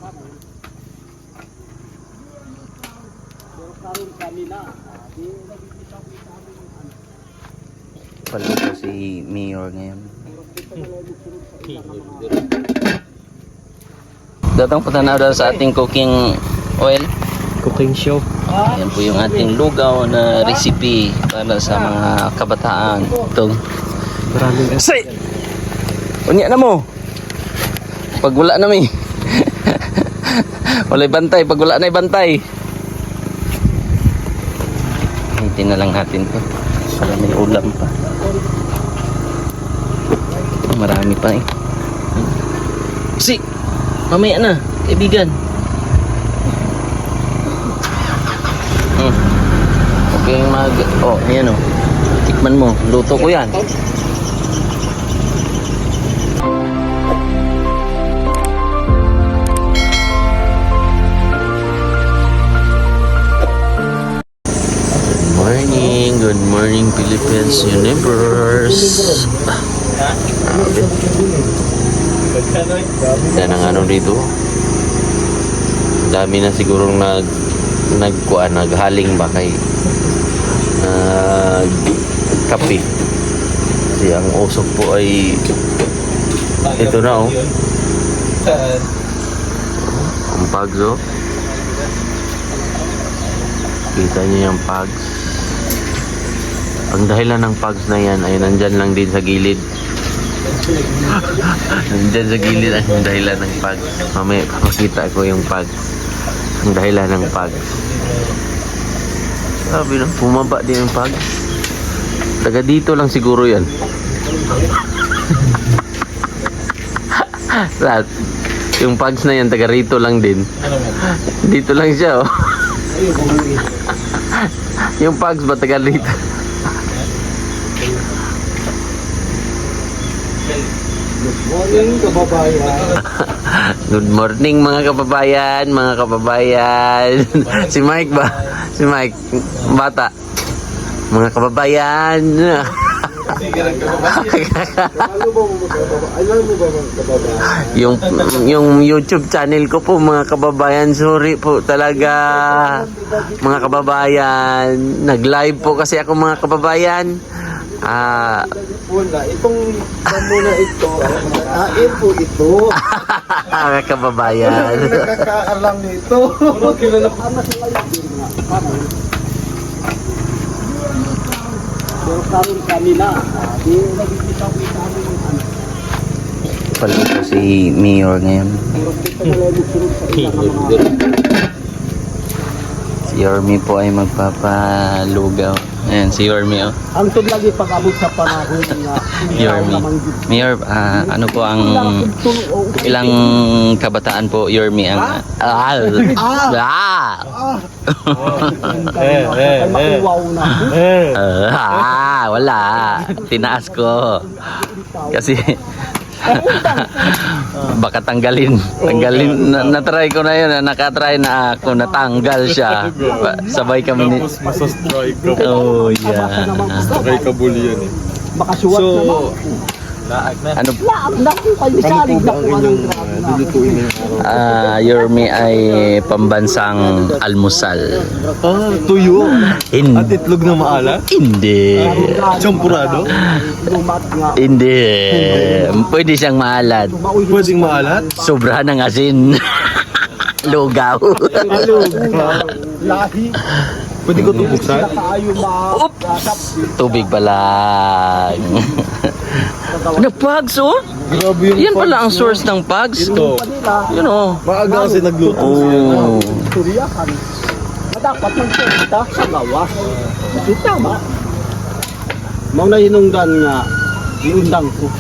Pero karon kami na. Palo po si Mayor ngayon. Datang patanaw daw sa ating cooking oil. Cooking show. Yan po yung ating lugaw na recipe para sa mga kabataan. Ito. Maraming Say! Unya na mo. Pag wala na mi. Walay bantay. Pag wala na bantay. Hitin na lang natin to. Para may ulam pa. Marami pa eh. Si! Mamaya na. Kaibigan. Okay mag... Oh, yan o. Tikman mo. Luto ko yan. Good morning Philippines Universe. Yan ang ano dito. Dami na sigurong naghaling ba kay kape. Kasi ang usok po ay ito na oh. Ang pags oh. Kita niyo yung pags. Ang dahilan ng pags na yan ay nandyan lang din sa gilid. Nandyan sa gilid ang dahilan ng pags. Mamaya papakita ko yung pags. Ang dahilan ng pags. Sabi na, bumaba din yung pags. Taga dito lang siguro yan. Lahat. Yung pags na yan, taga rito lang din. Dito lang siya oh. Yung pags ba taga rito? Good morning mga kababayan, mga kababayan. Si Mike ba? Si Mike, bata. Mga kababayan. yung YouTube channel ko po mga kababayan, sorry po talaga mga kababayan. Nag-live po kasi ako mga kababayan. Itong muna ito, po ito. Mga kababayan. Nakakaalam nito. Pero karon kami na. Palo po si Mayor ngayon. Si Yormi po ay magpapalugaw. Ayan, si Yormi oh. Antod lagi pag-abot sa panahon nga. Yormi. Mayor, ano po ang ilang kabataan po Yormi ang wala. Tinaas ko. Kasi baka tanggalin. Na-try ko na yun. Nakatry na ako. Natanggal siya. Sabay kami ni... Masas-try ka. Oh, yeah. Sabay ka bulian eh. Makasuwat naman. Ano? Naku, kayo salig na po anong Yormi ay pambansang almusal. Tuyo. At itlog na maalat? Hindi. Champurado? Hindi. Pwede siyang maalat. Pwedeng maalat? Sobra ng asin. Lugaw. Lahi. Pwede ko tubuksan? Oops! Tubig pa lang. Ano, pags oh? Grabe yung Yan pala ang source ng pags. Ito. Yun oh. Maaga kasi nagluto Oh. Turiyakan. Dapat magpunta sa gawa. Ito tama. Mau na hinungdan nga. Iundang ko.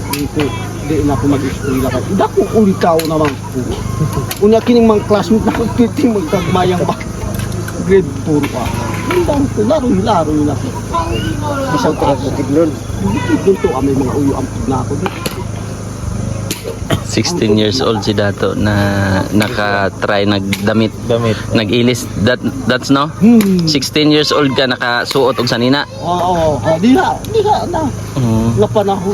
Di na ako mag-eskwela ka. Hindi ako ulikaw naman ko. Unya kining mga classmate na magpiting magkagmayang ba. Grade 4 pa. Undang ko. Laro-laro na ako. Isang ko na sa tiglon. Doon to may mga uyo ang na ako dito. 16 years old si Dato na naka-try nagdamit. Damit. Nag-ilis. That's no? 16 years old ka nakasuot og sanina. Oo, di na na. Na panahon.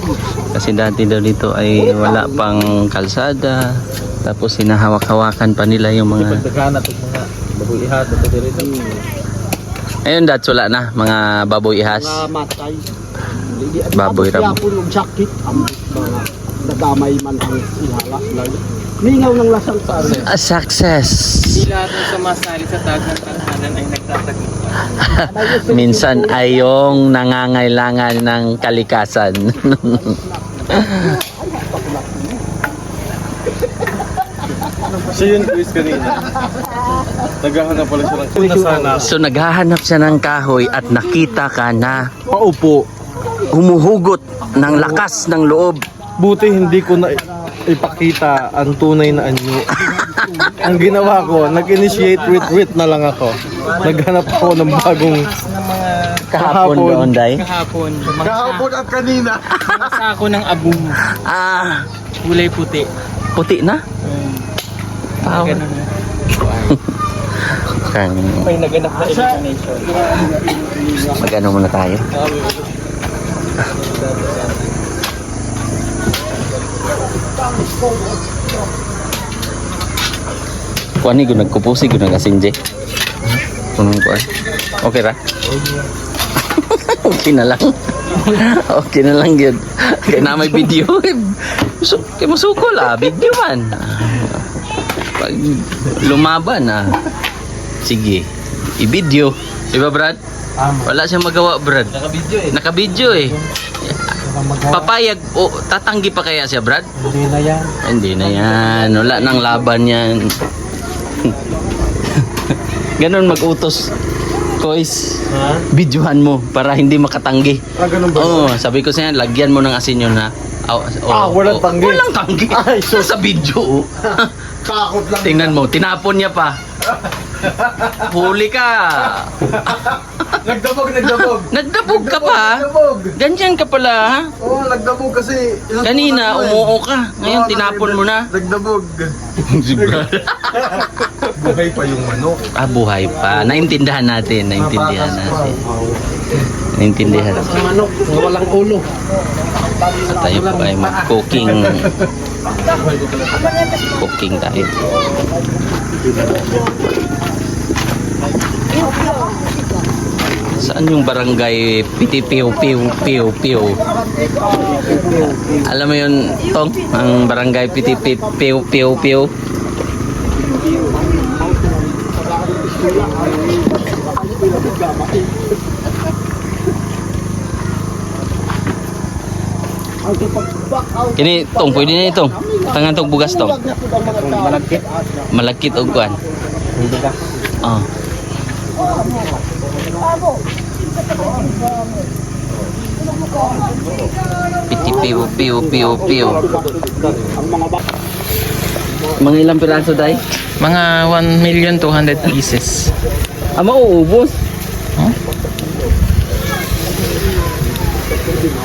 Kasi dati daw dito ay wala pang kalsada. Tapos hinahawak-hawakan pa nila yung mga... Pagkakana ito mga baboy ihat. Ito dito. Ayun, Dats, wala na. Mga baboy ihas. Mga matay. Baboy ram. Kaya po yung jacket, ang mga nadamay man ang ihala. Mingaw ng lasang pare. A success! Lahat ng sumasali sa tawag ng tanghalan ay nagtatagpo. Minsan ay yung nangangailangan ng kalikasan. Siya yung quiz kanina. Naghahanap pala siya ng una sana. So naghahanap siya ng kahoy at nakita ka na Paupo. humuhugot ng lakas ng loob. Buti hindi ko na ipakita ang tunay na anyo. Ang ginawa ko, nag-initiate retreat na lang ako. Naghanap ako ng bagong Kahapon doon, Day. Kahapon, kahapon at kanina. mga sako ng abong, Ah, kulay puti. puti na. Wow. Ganun. Kang May naganap na elimination. magano muna tayo. Kuan ni gunag kupusi gunag asinje. Kunong kuan. Okay ra? Okay na lang. Okay na lang yun. Kaya na may video. So, kaya masuko la, video man. Pag lumaban sige, i-video. Diba Brad? Wala siyang magawa Brad. Naka-video eh. Papayag o tatanggi pa kaya siya Brad? Hindi na yan. Hindi na yan. Wala nang laban yan. Ganon mag-utos. Kois, videohan mo para hindi makatanggi. Ganun ba? Oo, sabi ko sa yan, lagyan mo ng asin yun ha. Walang tanggi. Walang tanggi. Ay, so- sa video. Takot lang. Tingnan mo, tinapon niya pa. Huli ka. Nagdabog. Nagdabog ka pa. Ganyan ka pala ha. Oo, nagdabog kasi. Kanina, umuo ka. Ngayon, tinapon mo na. Nagdabog. Buhay pa yung manok. Buhay pa. Naintindihan natin. Naintindihan natin. Manok, walang ulo. So, tayo po ay mag-cooking. Cooking tayo. Saan yung barangay Piti-Piu-Piu-Piu-Piu? Alam mo yun, Tong? Ang barangay Piti-Piu-Piu-Piu? Kini, Tong, pwede na itong. Tangan tong bugas, Tong. Malagkit o kuan. Oh. Piti-piu-piu-piu-piu. Mga ilang piraso, Day? Mga 1,200,000 pieces. Mauubos. Huh?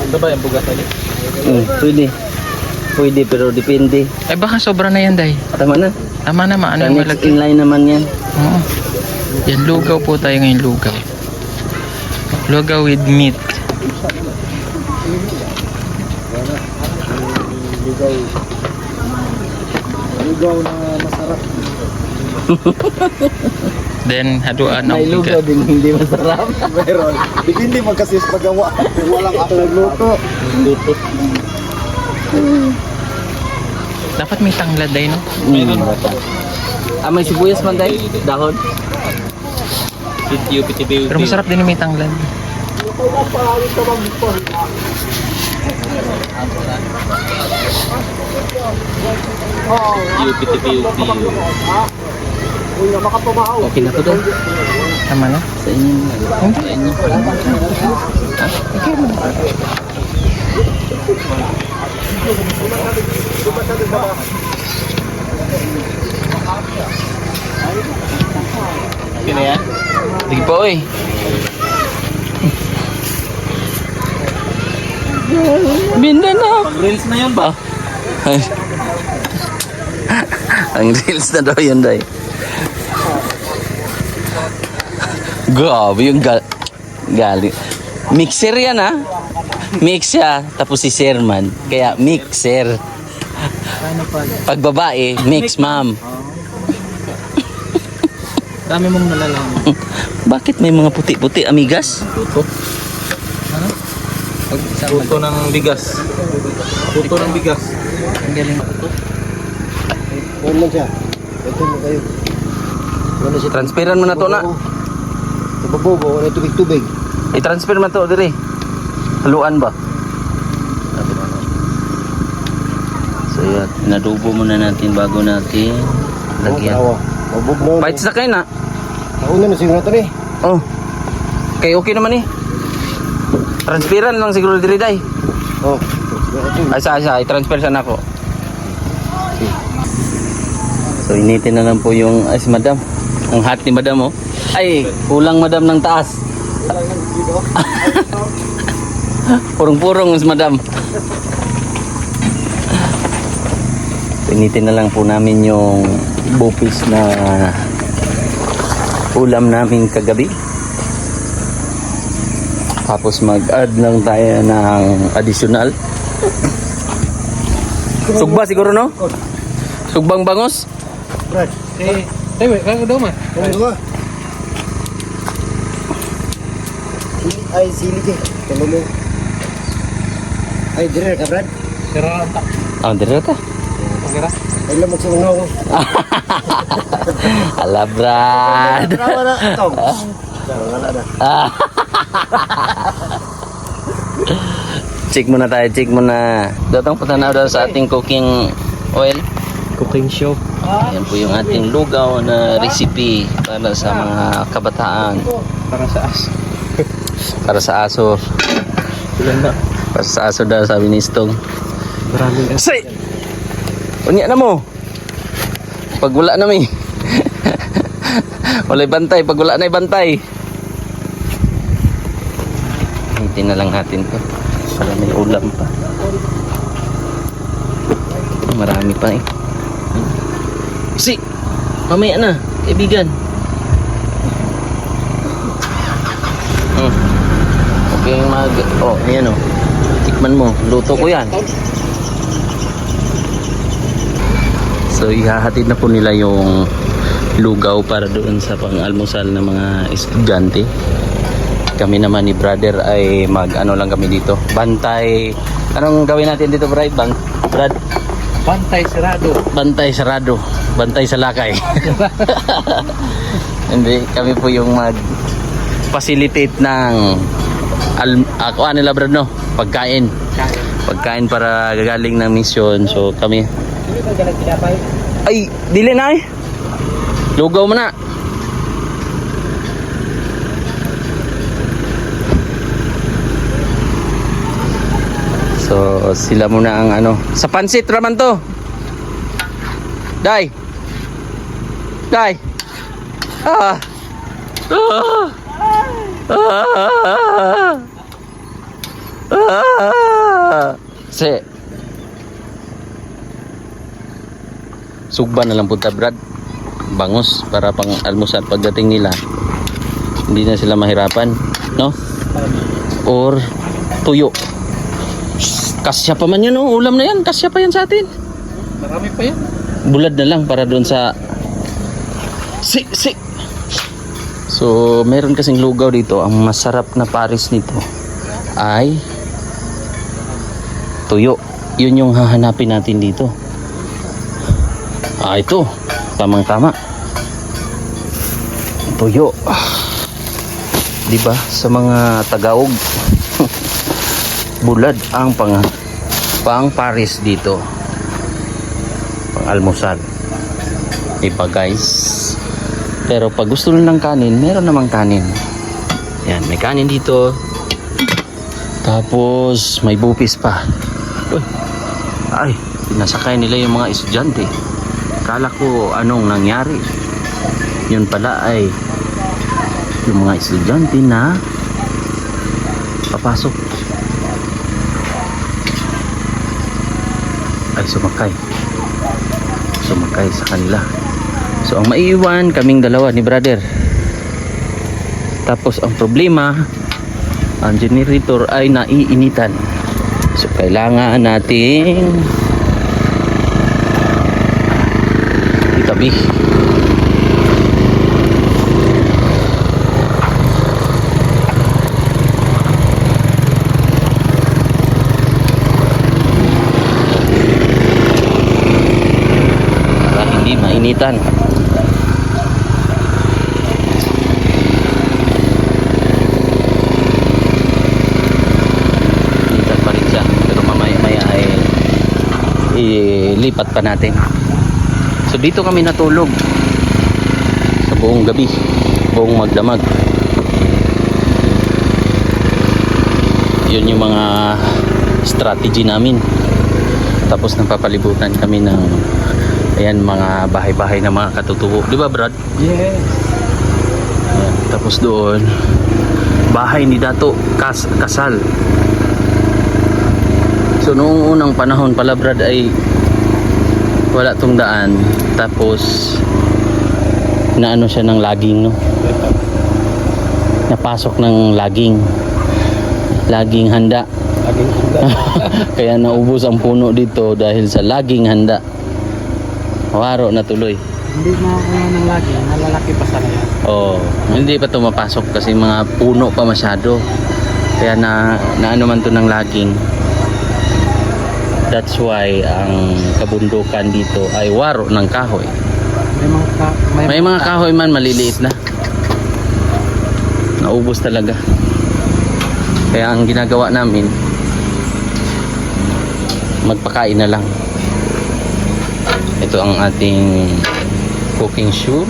Ano ba yung bugas ulit? Pwede. Pwede, pero depende. Ay baka sobra na yan, Day. Tama na. Tama na, maano Sa yung next malaki. inline naman yan. Oo. Yan, lugaw po tayo ngayon, lugaw. Lugaw with meat. Lugaw na masarap. Then, haduan ng May lugaw bigat. din hindi masarap. Meron. Hindi magkasis pagawa. Walang ako nagluto. Dapat may tanglad, Day, no? May sibuyas man, Day? Dahon? Pero masarap din yung may tanglad. Kuya, makapumahaw. Okay na to, Day. Tama na? Sa inyo. Sa inyo. Okay na yan? Sige po, oy. Mindanao. Reels na yun ba? Ay. Ang reels na daw yun, day. Grabe yung galing. Mixer yan, ha? Mix siya, tapos si Sherman. Kaya mixer. Pag babae, mix ma'am. Dami mong nalalaman. Bakit may mga puti-puti, amigas? Puto ng bigas. Puto ng bigas. Ang galing. Meron lang siya. Ito mo kayo. Ano siya? Transferan mo na to na. Tubabobo, ano tubig-tubig. I-transfer mo to, dire. Haluan ba? So yan, nadubo muna natin bago natin lagyan. Mabog na. Bites na kayo na. Nauna na siguro ito eh. Oh. Kaya okay naman eh. Transferan lang siguro dire, day. Oh. Ay, i-transfer sana ako. So, initin na lang po yung, ay, si madam. Ang hot ni madam, oh. Ay, kulang madam ng taas. Purong-purong si madam. So, initin na lang po namin yung bupis na ulam namin kagabi. Tapos mag-add lang tayo ng additional. Sugba siguro, no? Sugbang bangos? Brad. Wait, kaya daw man. Ano ba? Ay, silig eh. Talo mo. Ay, dire ka, Brad. Sira ta. Ah, dire ka. Sira. Ay, lamok sa una ako. Ala, Brad. Trawa na. Tong. Wala na. Check muna tayo, check muna. Datang patanaw daw sa ating cooking oil. Cooking show. Yan po yung ating lugaw na recipe para sa mga kabataan. Para sa aso. Para sa aso. Ilan na? Para sa aso daw, sabi ni Stong. Maraming Say! Unya na mo. Pag wala na mi. Wala'y bantay. Pag wala na'y bantay. Hintin na lang natin to. Para may ulam pa. Marami pa eh. Si! Mamaya na. Kaibigan. Okay mag... Oh, ayan oh. Tikman mo. Luto ko yan. So, ihahatid na po nila yung lugaw para doon sa pang-almusal ng mga estudyante. Kami naman ni brother ay mag-ano lang kami dito. Bantay. Anong gawin natin dito, Brad? Brad? Bantay sarado. Bantay sarado. Bantay sa lakay. Hindi, kami po yung mag-facilitate ng ako nila, Brad, no? Pagkain. Pagkain para gagaling ng mission. So, kami. Ay, dili na eh. Lugaw mo na. So, sila muna ang ano. Sa pansit raman to. Day. Day. Ah. Ah. Ah. Ah. Si. Sugba na lang punta, Brad. Bangus para pang almusal pagdating nila. Hindi na sila mahirapan, no? Or tuyo. Kasya pa man yan, oh. Ulam na yan. Kasya pa yan sa atin. Marami pa yan. Bulad na lang para doon sa si. So, meron kasing lugaw dito. Ang masarap na pares nito ay tuyo. Yun yung hahanapin natin dito. Ah, ito. Tamang-tama. Tuyo. Diba? Sa mga Tagaog. Bulad ang pang pares dito. Pang almusal. Iba, guys. Pero pag gusto nyo ng kanin, meron namang kanin. Yan, may kanin dito. Tapos may bupis pa. Uy. Ay, pinasakay nila yung mga estudyante. Kala ko anong nangyari. Yun pala ay yung mga estudyante na papasok. Ay, sumakay. sumakay sa kanila. So ang maiiwan kaming dalawa ni brother. Tapos ang problema, ang generator ay naiinitan. So kailangan nating itabi. Para hindi mainitan. Ilipat pa natin. So dito kami natulog sa buong gabi, buong magdamag. Yun yung mga strategy namin. Tapos napapalibutan kami ng ayan, mga bahay-bahay na mga katutubo, di ba Brad? Yes. Ayan. Tapos doon bahay ni Dato Kasal. So noong unang panahon pala Brad ay wala tong daan, tapos naano siya ng laging, no? Napasok ng laging handa. Kaya naubos ang puno dito dahil sa laging handa. Waro na tuloy. Hindi na ng lagi, nalalaki pa sana yan. Oh, hindi pa to mapasok kasi mga puno pa masyado. Kaya naano man to ng laging. That's why ang kabundukan dito ay waro ng kahoy. May mga kahoy man maliliit na. Naubos talaga. Kaya ang ginagawa namin, magpakain na lang. Ito ang ating cooking shoe.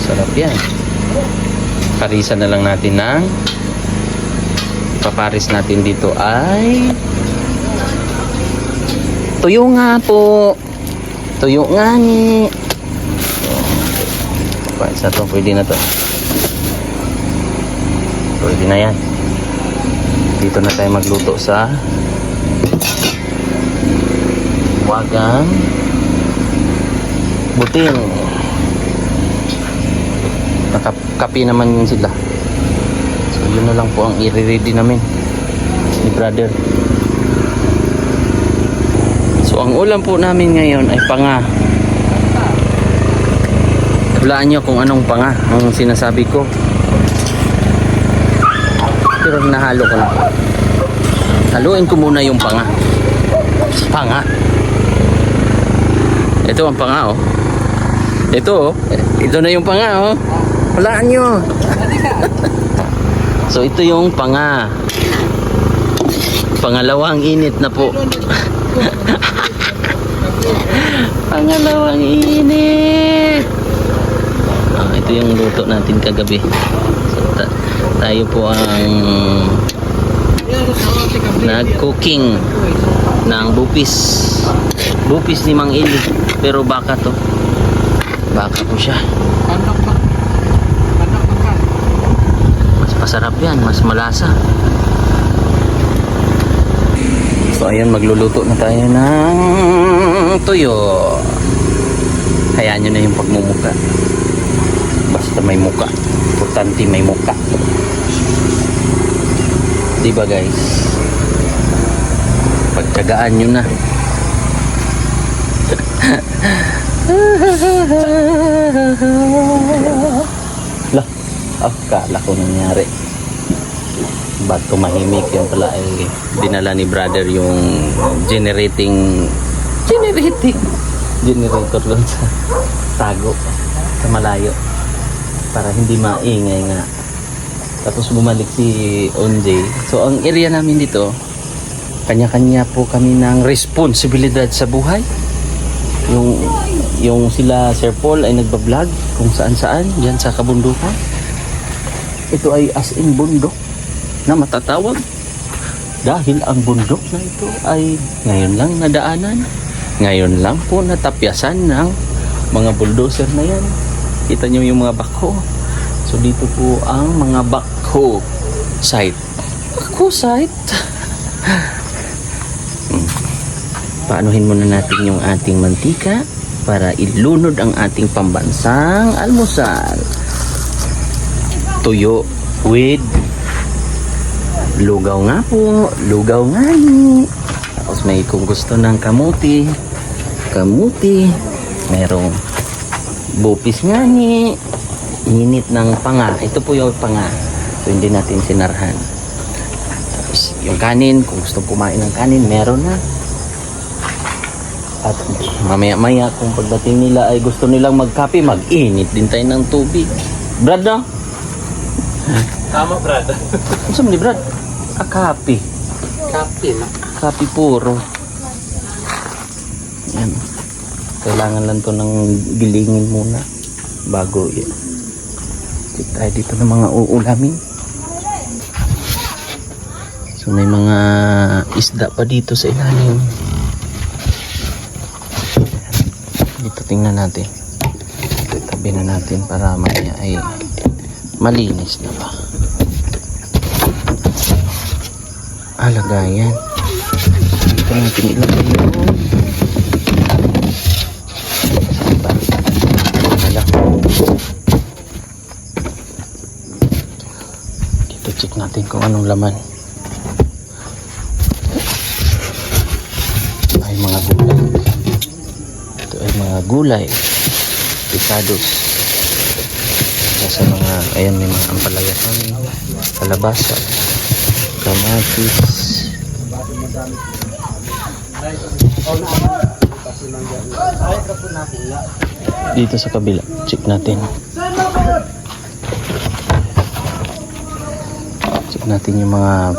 Sarap yan. Parisan na lang natin ng paparis natin dito ay tuyo nga po. Tuyo nga ni. Isa to, pwede na to. Pwede na yan. Dito na tayo magluto sa wagang buting. Nakapi naman yun sila. So yun na lang po ang i-ready namin ni brother. So ang ulam po namin ngayon ay panga. Hulaan nyo kung anong panga ang sinasabi ko. Pero nahalo ko na. Haluin ko muna yung panga. Panga. Ito ang panga, oh. Ito, oh. Ito na yung panga, oh. Hulaan nyo. So ito yung panga. Pangalawang init na po. Pangalawang init. Ito yung luto natin kagabi. So, tayo po ang nag-cooking ng bupis. Bupis ni Mang Ili. Pero baka to. Baka po siya. Mas masarap yan. Mas malasa. So ayan, magluluto na tayo ng tuyo. Hayaan nyo na yung pagmumuka. Basta may muka. Importante may muka. Diba guys? Pagtsagaan nyo na. Lah, akala ko nangyari. Ba't tumahimik? Yan pala ay dinala ni brother yung generator doon sa tago sa malayo para hindi maingay nga. Tapos bumalik si Onjay. So ang area namin dito, kanya-kanya po kami ng responsibilidad sa buhay. Yung sila Sir Paul ay nagbablog kung saan-saan diyan sa kabundukan. Ito ay as in bundok na matatawag dahil ang bundok na ito ay ngayon lang nadaanan, ngayon lang po natapyasan ng mga bulldozer na yan. Kita nyo yung mga backhoe. So dito po ang mga backhoe site. Paanuhin muna natin yung ating mantika para ilunod ang ating pambansang almusal. Tuyo with lugaw nga po, lugaw nga ni. Tapos may kung gusto ng kamuti, merong bupis nga ni, init ng panga. Ito po yung panga. So hindi natin sinarhan. Tapos yung kanin, kung gusto kumain ng kanin, meron na. At mamaya-maya kung pagdating nila ay gusto nilang magkape, mag-init din tayo ng tubig. Brad, no? Tama, Brad. Ano sabi ni Brad? Kape. Kape na. Kape puro. Yan. Kailangan lang to ng gilingin muna bago yan. Check tayo dito ng mga uulamin. So may mga isda pa dito sa ilalim. Dito tingnan natin. Ito itabi na natin para mamaya ay malinis na ba. Lagayan. Dito natin ilagay yun. Dito check natin kung anong laman. Ay mga gulay. Ito ay mga gulay. Picados. Sa mga, ayan may mga ampalaya kami. Kalabasa. Kamatis. Dito sa kabila, check natin. Check natin yung mga,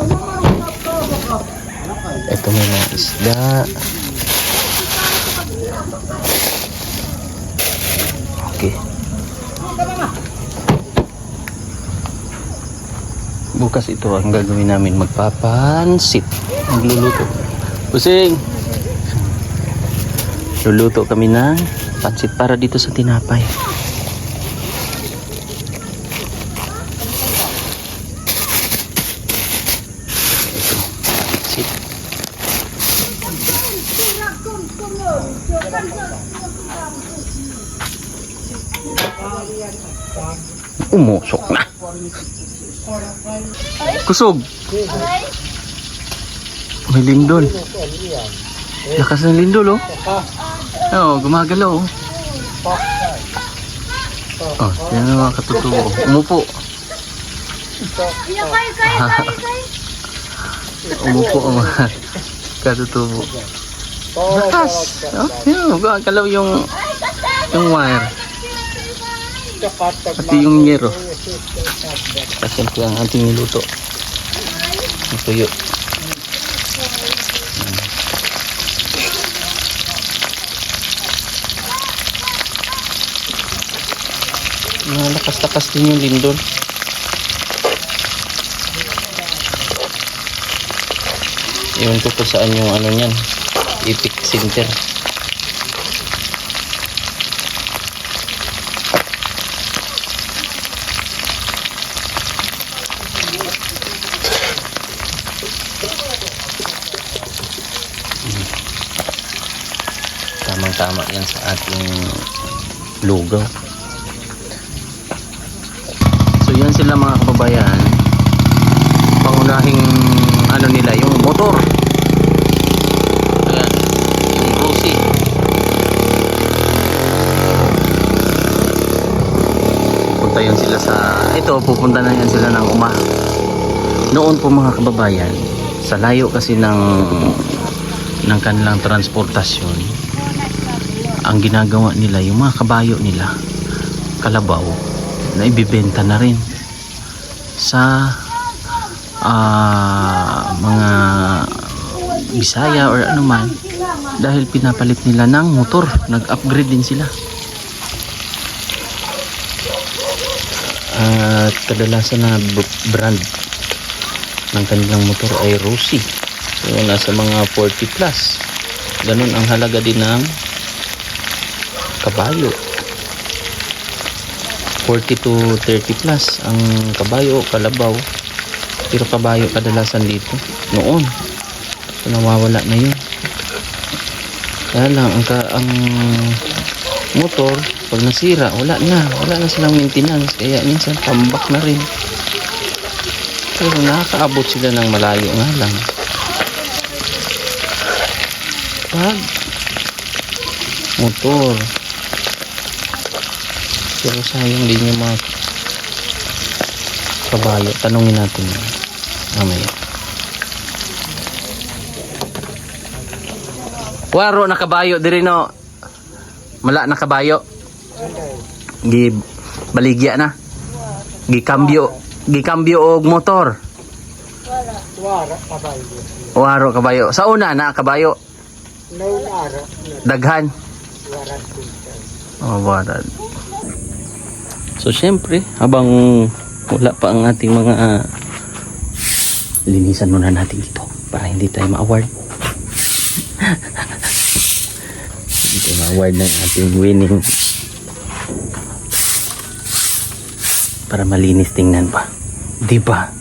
ito may mga isda. Okay. Bukas ito ang gagawin namin, magpapansit, magluluto. Busing! Luluto kami ng pansit para dito sa tinapay. Ito, pansit. Umusok na. Kusog. May lindol. Lakas ng lindol, oh. Oo, gumagalaw, oh. Oh, yan ang mga katutubo. Umupo. Umupo ang mga katutubo. Lakas. Oh, yan, gumagalaw yung wire. Pati yung yero. Kasi ito ang ating niluto. Ang tuyo. Lakas-lakas din yung lindol. Iwan ko kung saan yung ano niyan, epic center. Tamang-tama yan sa ating lugaw. So yan sila mga kababayan. Pangunahing ano nila, yung motor. Ayan, yung Rosie. Pupunta yan sila sa, ito pupunta na yan sila ng noon po mga kababayan, sa layo kasi ng kanilang transportasyon, ang ginagawa nila, yung mga kabayo nila, kalabaw, na ibibenta na rin sa mga Bisaya or ano man, dahil pinapalit nila ng motor, nag-upgrade din sila. At kadalasan na brand ng kanilang motor ay Rosie. So nasa mga 40 plus. Ganun ang halaga din ng kabayo. 40 to 30 plus ang kabayo o kalabaw. Pero kabayo kadalasan dito noon. So nawawala na yun. Kaya lang, ang motor, pag nasira, wala na silang maintenance. Kaya minsan tambak na rin. Pero nakakaabot sila ng malayo nga lang. Pag motor, pero sayang din yung mga kabayo. Tanungin natin mamaya. Waro na kabayo diri no. Mala na kabayo. Gi baligya na. Gikambyo og motor. Waro kabayo. Sa una na kabayo. Daghan. Oh, warad. So syempre, habang wala pa ang ating mga linisan muna natin dito para hindi tayo ma-award. Ito ma-award ng ating winning para malinis tingnan pa, di ba?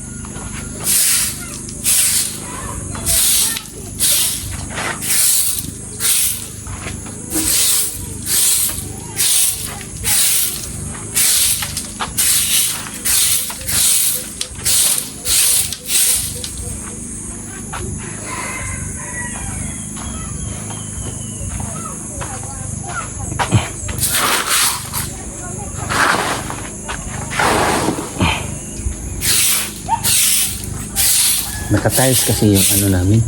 Naka-tiles kasi yung ano namin,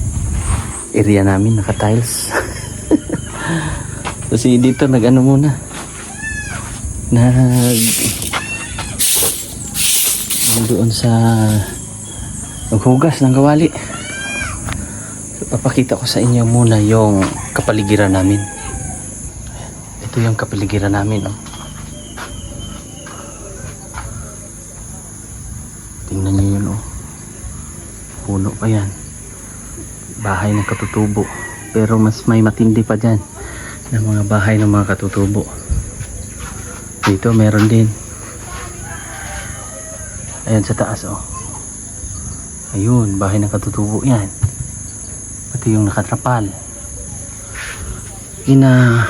area namin naka-tiles. Kasi dito nag-ano muna, doon sa naghugas ng kawali. So, papakita ko sa inyo muna yung kapaligiran namin. Ito yung kapaligiran namin, oh. Tingnan nyo yun, oh. Puno pa yan, bahay ng katutubo, pero mas may matindi pa dyan ng mga bahay ng mga katutubo. Dito meron din, ayan sa taas, oh. Ayun, bahay ng katutubo yan, pati yung nakatrapal. Ina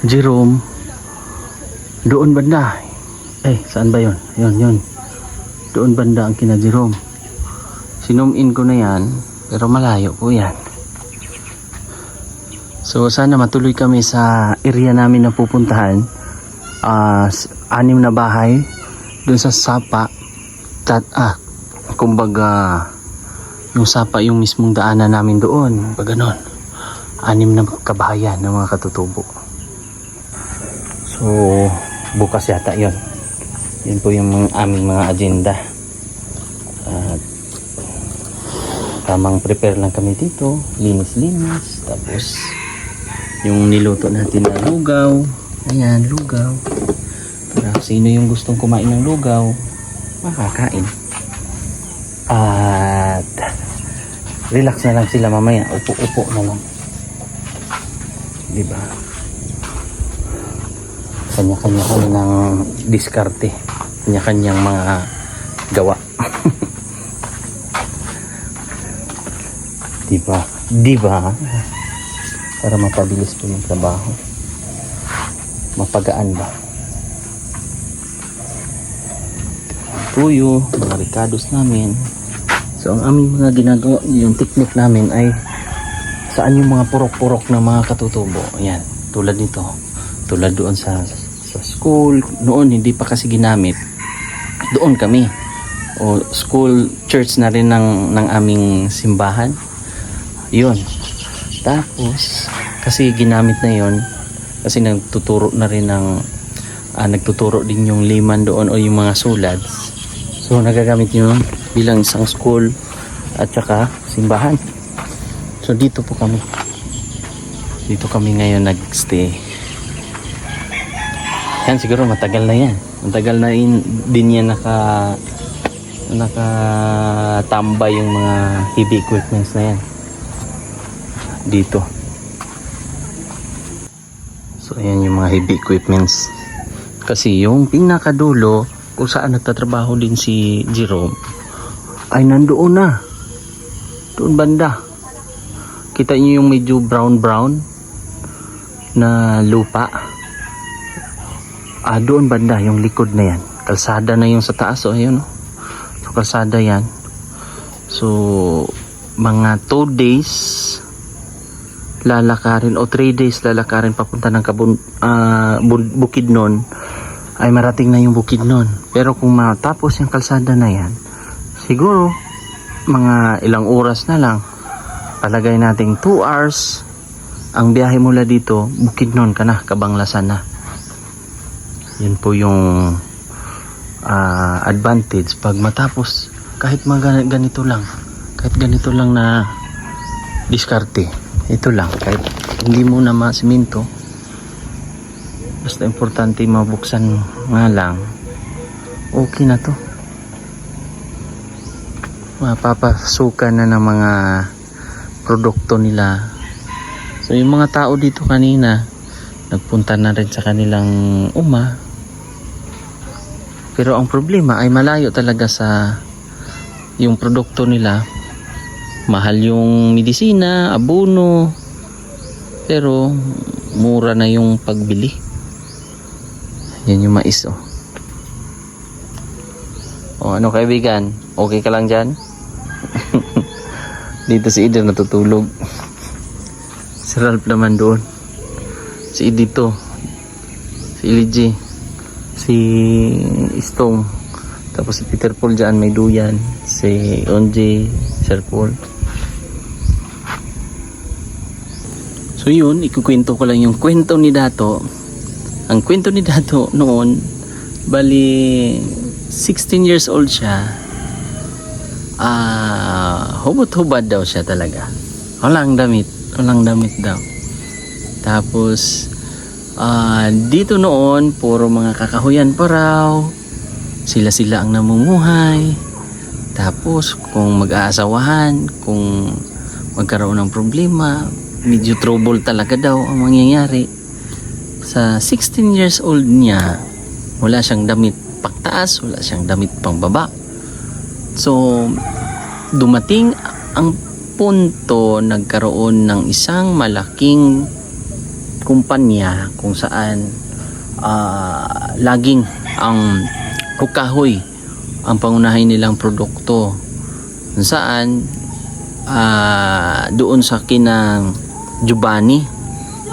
Jerome doon banda, saan ba yun? Yun doon banda ang kina Jerome. Sinum-in ko na yan, pero malayo po yan. So sana matuloy kami sa area namin na pupuntahan. 6 na bahay doon sa Sapa. Kumbaga yung Sapa yung mismong daanan namin doon. Pag ganon, 6 na kabahayan ng mga katutubo. So bukas yata yun. Yun po yung aming mga agenda. Tamang prepare lang kami dito, linis-linis, tapos yung niluto natin na lugaw, ayan, lugaw, para sino yung gustong kumain ng lugaw, makakain. At relax na lang sila mamaya, upo-upo na lang, diba? Kanya-kanya kami ng diskarte, kanya-kanyang mga gawa. Diba? Para mapabilis po yung trabaho. Mapagaan ba? Tuyo, mga ricados namin. So ang aming mga ginagawa, yung technique namin ay saan yung mga purok-purok ng mga katutubo. Ayan, tulad nito. Tulad doon sa school. Noon hindi pa kasi ginamit. Doon kami. O school, church na rin ng aming simbahan. Yun. Tapos kasi ginamit na yon kasi nagtuturo na rin ng nagtuturo din yung liman doon o yung mga sulads. So nagagamit yun bilang isang school at saka simbahan. So dito po kami. Dito kami ngayon nagstay. Yan siguro matagal na yan. Matagal na din yan nakatambay yung mga heavy equipments na yan dito. So ayan yung mga heavy equipments. Kasi yung pinakadulo kung saan nagtatrabaho din si Jerome ay nandoon na. Doon banda. Kita niyo yung medyo brown. na lupa. Doon banda yung likod na yan. Kalsada na yung sa taas. So ayun, so kalsada yan. So mga 2 days lalakarin o 3 days lalakarin papunta ng Bukidnon, ay marating na yung Bukidnon. Pero kung matapos yung kalsada na yan, siguro mga ilang oras na lang, palagay nating 2 hours ang biyahe mula dito, Bukidnon ka na, Cabanglasan na. Yun po yung advantage pag matapos kahit ganito lang, kahit ganito lang na diskarte, ito lang, kahit hindi mo na masiminto, basta importante mabuksan nga lang, okay na to. Mapapasukan na ng mga produkto nila. So yung mga tao dito kanina nagpunta na rin sa kanilang pero ang problema ay malayo talaga sa yung produkto nila. Mahal yung medisina, abono, pero mura na yung pagbili. Yan yung mais. Ano kaibigan, okay ka lang dyan? Dito si Eder natutulog. Si Ralph naman doon. Si Edito, si Iliji, si Istong, tapos si Peter Paul dyan, may duyan, si Onji, Sir Paul. So yun, ikukwento ko lang yung kwento ni Dato. Ang kwento ni Dato noon, bali 16 years old siya. Hubot-hubad daw siya talaga. Walang damit daw. Tapos dito noon puro mga kakahuyan pa raw, sila ang namumuhay. Tapos kung mag-aasawahan, kung magkaroon ng problema, medyo trouble talaga daw ang mangyayari. Sa 16 years old niya, wala siyang damit pagtaas, wala siyang damit pangbaba. So dumating ang punto, nagkaroon ng isang malaking kumpanya kung saan laging ang kahoy ang pangunahin nilang produkto, kung saan doon sa kinang Giovanni,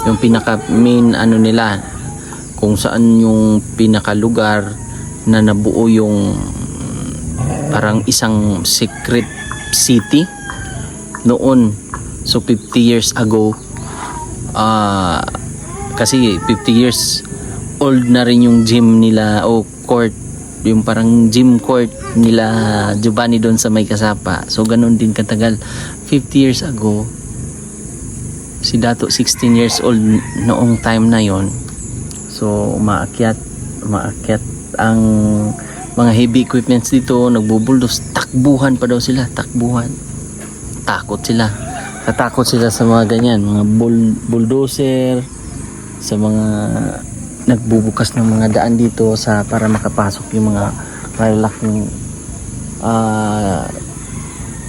yung pinaka main nila, kung saan yung pinaka lugar na nabuo yung parang isang secret city noon. So 50 years ago, kasi 50 years old na rin yung gym nila o court, yung parang gym court nila Giovanni doon sa May Kasapa. So ganun din katagal, 50 years ago. Si Dato 16 years old noong time na yon. So umaakyat ang mga heavy equipments dito, nagbubuldos, takbuhan pa daw sila, takbuhan. Tatakot sila sa mga ganyan, mga bulldozer, sa mga nagbubukas ng mga daan dito para makapasok yung mga malalaking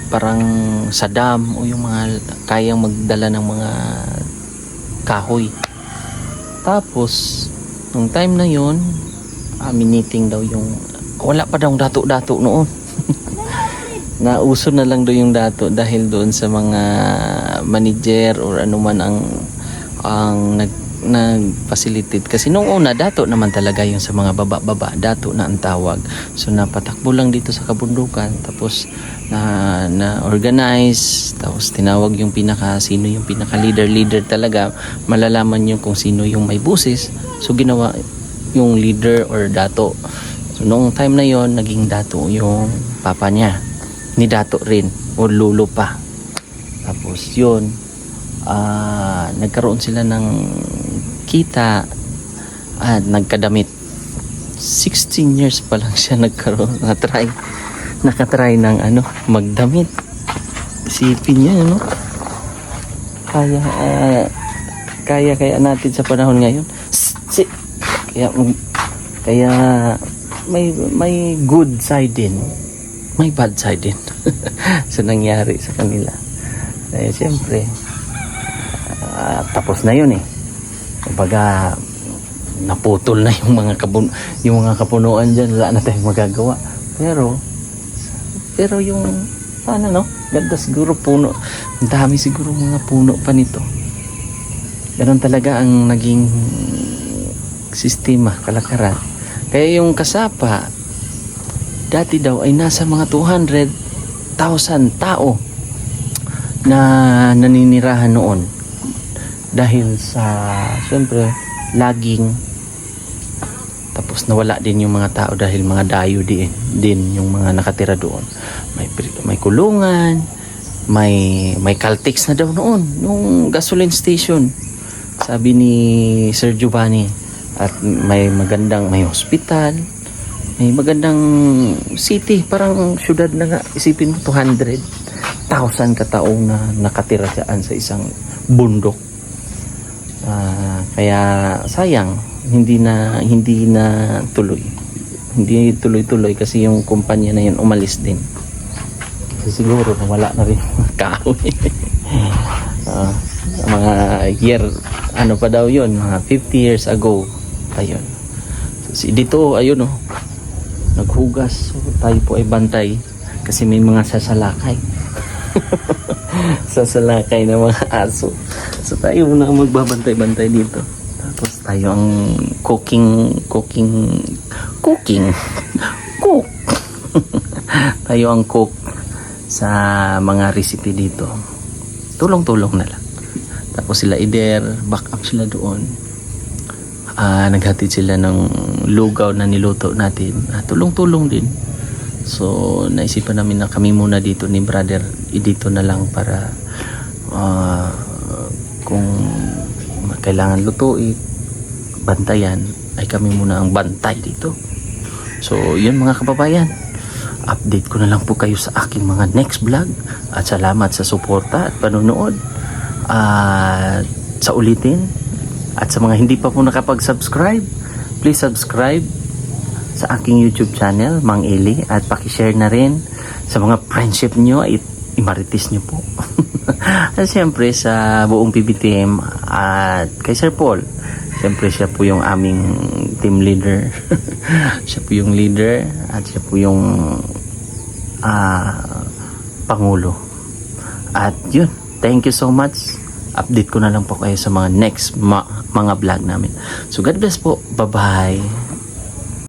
parang sa dam o yung mga kayang magdala ng mga kahoy. Tapos nung time na yon, meeting daw yung, wala pa daw dato noon. Nauso na lang daw yung dato dahil doon sa mga manager or anuman ang nag-facilitate. Kasi nung una, dato naman talaga yung sa mga baba, dato na ang tawag. So napatakbo lang dito sa kabundukan, tapos na organize, tapos tinawag yung sino yung pinaka leader talaga, malalaman yung kung sino yung may busis. So ginawa yung leader or dato. So noong time na yon, naging dato yung papa niya, ni dato rin o lolo pa. Tapos yun, nagkaroon sila ng kita at nagkadamit. 16 years pa lang siya nakatry ng magdamit. Isipin niya, kaya natin sa panahon ngayon. Kaya may good side din, may bad side din sa nangyari sa kanila. Siyempre tapos na yun Kumbaga, naputol na yung mga kapunuan dyan, wala na tayong magagawa. Pero yung sana, no, ganda siguro puno, ang dami siguro mga puno pa nito. Ganun talaga ang naging sistema, kalakaran. Kaya yung kasapa dati daw ay nasa mga 200,000 tao na naninirahan noon, dahil sa syempre laging, tapos nawala din yung mga tao dahil mga dayo din yung mga nakatira doon. May kulungan, may Caltex na daw noon nung gasoline station, sabi ni Sir Giovanni. At may hospital, may magandang city, parang syudad na nga. Isipin mo, 200,000 katao na nakatira saan sa isang bundok. Kaya sayang, hindi na tuloy. Hindi tuloy-tuloy kasi yung kumpanya na yun umalis din. Kasi siguro wala na rin mga kahoy. Mga year, ano pa daw yun, mga 50 years ago. Ayun. So, dito, ayun oh, naghugas. So, tayo po ay bantay kasi may mga sasalakay. Sasalakay na mga aso. So tayo muna ang magbabantay-bantay dito. Tapos tayo ang cook. Tayo ang cook sa mga recipe dito. Tulong-tulong na lang. Tapos sila back up sila doon. Naghatid sila ng lugaw na niluto natin. Tulong-tulong din. So naisipan namin na kami muna dito ni brother, dito na lang para kung kailangan lutuin, bantayan, ay kami muna ang bantay dito. So yun mga kababayan, update ko na lang po kayo sa aking mga next vlog. At salamat sa suporta at panonood. Sa ulitin, at sa mga hindi pa po nakapag-subscribe, please subscribe sa aking YouTube channel, Mang Eli, at pakishare na rin sa mga friendship nyo, imaritis nyo po. At siyempre sa buong PBTM at kay Sir Paul, siyempre siya po yung aming team leader. Siya po yung leader at siya po yung Pangulo. At yun, thank you so much. Update ko na lang po kayo sa mga next mga vlog namin. So God bless po. Bye-bye.